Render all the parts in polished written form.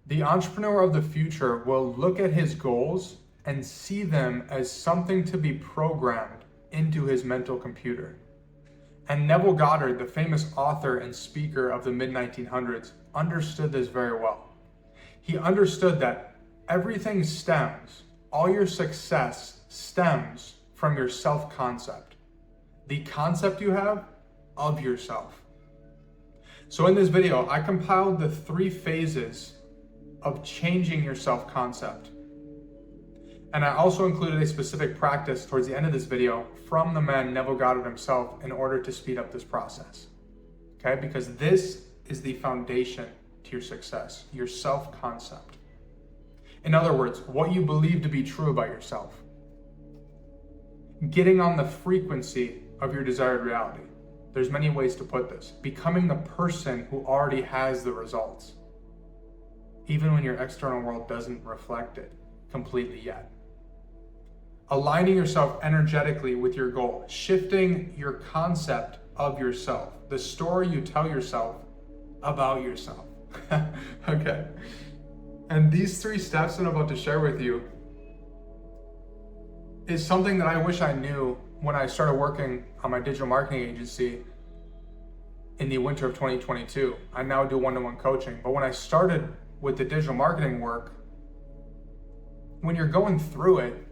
The entrepreneur of the future will look at his goals and see them as something to be programmed into his mental computer. And Neville Goddard, the famous author and speaker of the mid-1900s, understood this very well. He understood that everything stems, all your success stems from your self-concept, the concept you have of yourself. So in this video, I compiled the 3 phases of changing your self-concept. And I also included a specific practice towards the end of this video from the man Neville Goddard himself in order to speed up this process. Okay, because this is the foundation to your success, your self-concept. In other words, what you believe to be true about yourself. Getting on the frequency of your desired reality. There's many ways to put this. Becoming the person who already has the results, even when your external world doesn't reflect it completely yet. Aligning yourself energetically with your goal, shifting your concept of yourself, the story you tell yourself about yourself. Okay. And these 3 steps that I'm about to share with you is something that I wish I knew when I started working on my digital marketing agency in the winter of 2022. I now do one-to-one coaching, but when I started with the digital marketing work, when you're going through it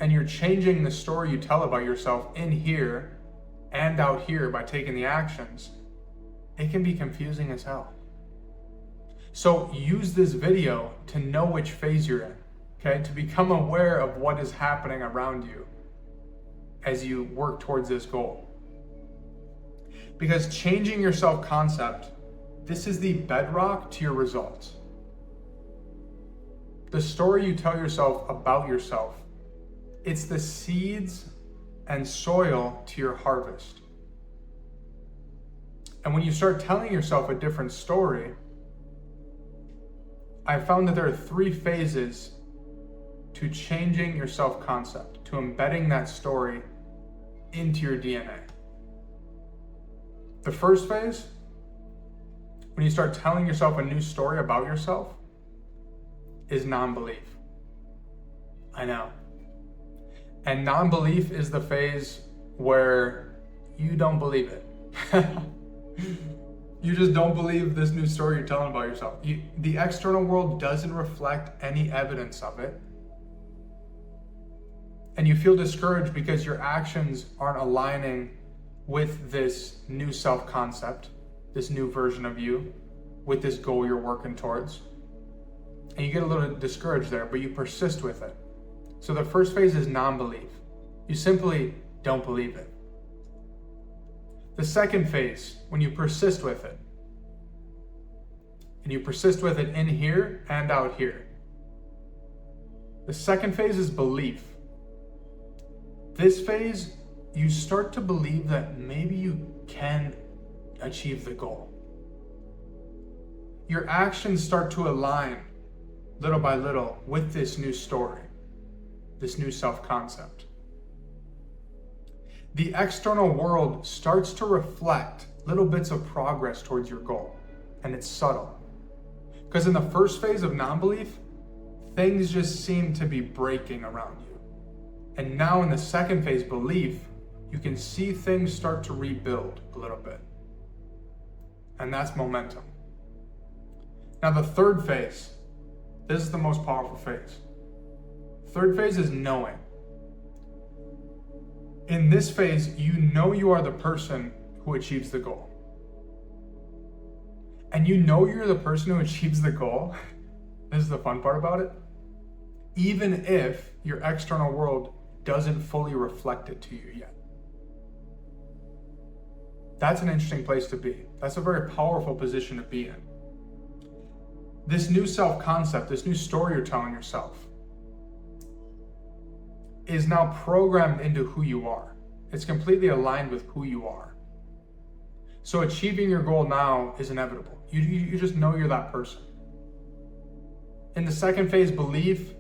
and you're changing the story you tell about yourself in here and out here by taking the actions, it can be confusing as hell. So use this video to know which phase you're in, okay? To become aware of what is happening around you as you work towards this goal. Because changing your self-concept, this is the bedrock to your results. The story you tell yourself about yourself, it's the seeds and soil to your harvest. And when you start telling yourself a different story, I found that there are 3 phases to changing your self-concept, to embedding that story into your DNA. The first phase, when you start telling yourself a new story about yourself, is non-belief. I know. And non-belief is the phase where you don't believe it. You just don't believe this new story you're telling about yourself. The external world doesn't reflect any evidence of it. And you feel discouraged because your actions aren't aligning with this new self-concept, this new version of you, with this goal you're working towards. And you get a little discouraged there, but you persist with it. So the first phase is non-belief. You simply don't believe it. The second phase, when you persist with it, and you persist with it in here and out here. The second phase is belief. This phase, you start to believe that maybe you can achieve the goal. Your actions start to align little by little with this new story, this new self-concept. The external world starts to reflect little bits of progress towards your goal, and it's subtle. Because in the first phase of non-belief, things just seem to be breaking around you. And now in the second phase, belief, you can see things start to rebuild a little bit. And that's momentum. Now the third phase, this is the most powerful phase. Third phase is knowing. In this phase, you know you are the person who achieves the goal. And you know you're the person who achieves the goal. This is the fun part about it. Even if your external world doesn't fully reflect it to you yet. That's an interesting place to be. That's a very powerful position to be in. This new self-concept, this new story you're telling yourself, is now programmed into who you are. It's completely aligned with who you are. So achieving your goal now is inevitable. You just know you're that person. In the second phase, belief,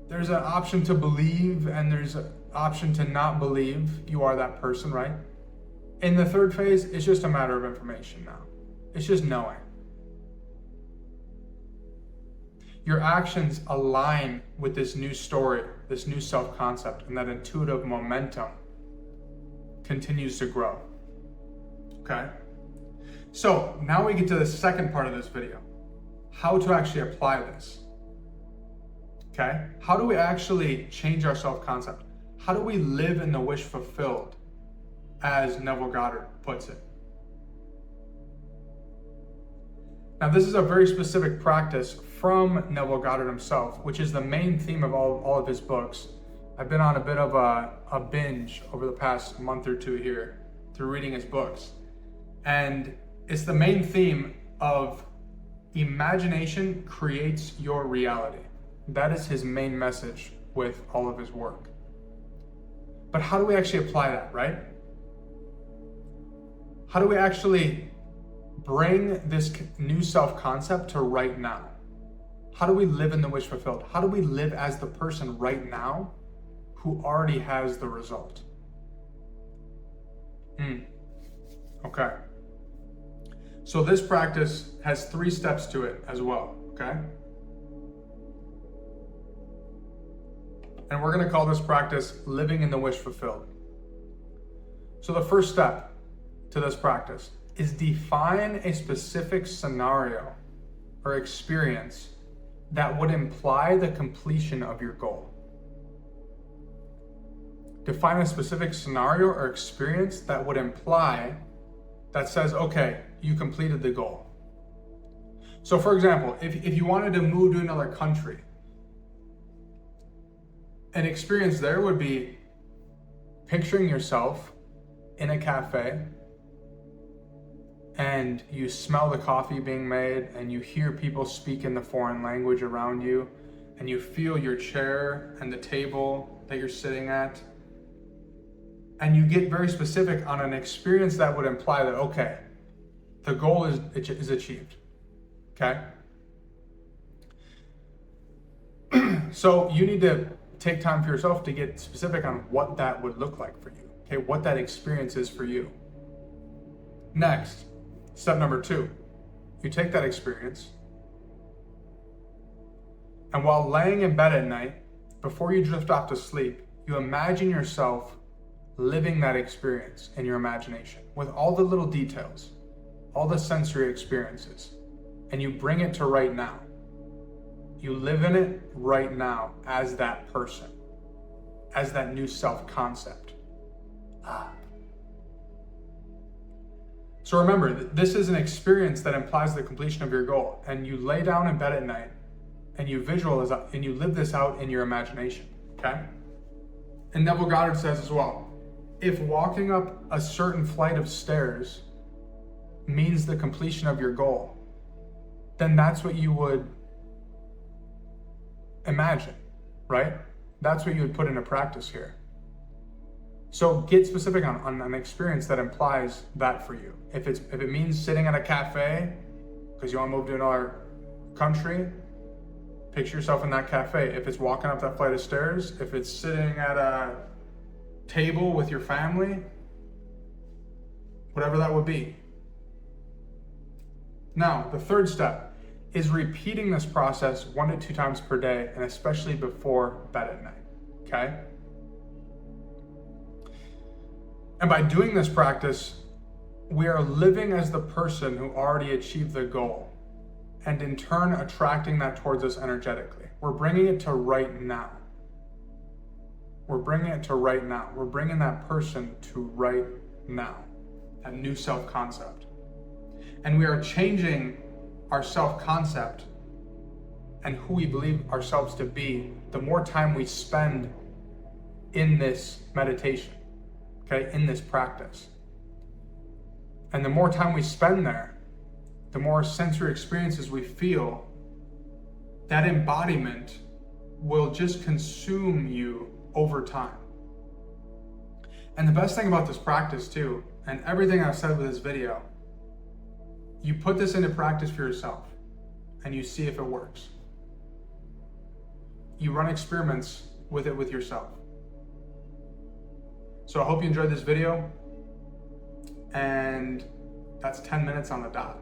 there's an option to believe and there's an option to not believe you are that person, right? In the third phase, it's just a matter of information now. It's just knowing. Your actions align with this new story, this new self-concept, and that intuitive momentum continues to grow. Okay? So now we get to the second part of this video, how to actually apply this. Okay? How do we actually change our self-concept? How do we live in the wish fulfilled, as Neville Goddard puts it? Now, this is a very specific practice from Neville Goddard himself, which is the main theme of all of his books. I've been on a bit of a binge over the past month or two here through reading his books. And it's the main theme of imagination creates your reality. That is his main message with all of his work. But how do we actually apply that, right? How do we actually bring this new self-concept to right now? How do we live in the wish fulfilled? How do we live as the person right now who already has the result? Okay. So this practice has 3 steps to it as well, okay? And we're going to call this practice living in the wish fulfilled. So the first step to this practice is define a specific scenario or experience that would imply the completion of your goal. Define a specific scenario or experience that would imply, that says, okay, you completed the goal. So for example, if you wanted to move to another country, an experience there would be picturing yourself in a cafe and you smell the coffee being made and you hear people speak in the foreign language around you and you feel your chair and the table that you're sitting at, and you get very specific on an experience that would imply that, okay, the goal is achieved, okay? So you need to take time for yourself to get specific on what that would look like for you, okay? What that experience is for you. Next, step number 2, you take that experience, and while laying in bed at night, before you drift off to sleep, you imagine yourself living that experience in your imagination with all the little details, all the sensory experiences, and you bring it to right now. You live in it right now as that person, as that new self-concept. So remember, this is an experience that implies the completion of your goal, and you lay down in bed at night and you visualize and you live this out in your imagination, okay? And Neville Goddard says as well, if walking up a certain flight of stairs means the completion of your goal, then that's what you would imagine, right? That's what you would put into practice here. So get specific on an experience that implies that for you. If it means sitting at a cafe because you want to move to another country, picture yourself in that cafe. If it's walking up that flight of stairs, if it's sitting at a table with your family, whatever that would be. Now, the third step is repeating this process 1 to 2 times per day, and especially before bed at night, okay? And by doing this practice, we are living as the person who already achieved the goal, and in turn attracting that towards us energetically. We're bringing it to right now. We're bringing it to right now. We're bringing that person to right now, that new self-concept. And we are changing our self-concept and who we believe ourselves to be the more time we spend in this meditation, okay, in this practice. And the more time we spend there, the more sensory experiences we feel, that embodiment will just consume you over time. And the best thing about this practice too, and everything I've said with this video, you put this into practice for yourself and you see if it works. You run experiments with it with yourself. So I hope you enjoyed this video, and that's 10 minutes on the dot.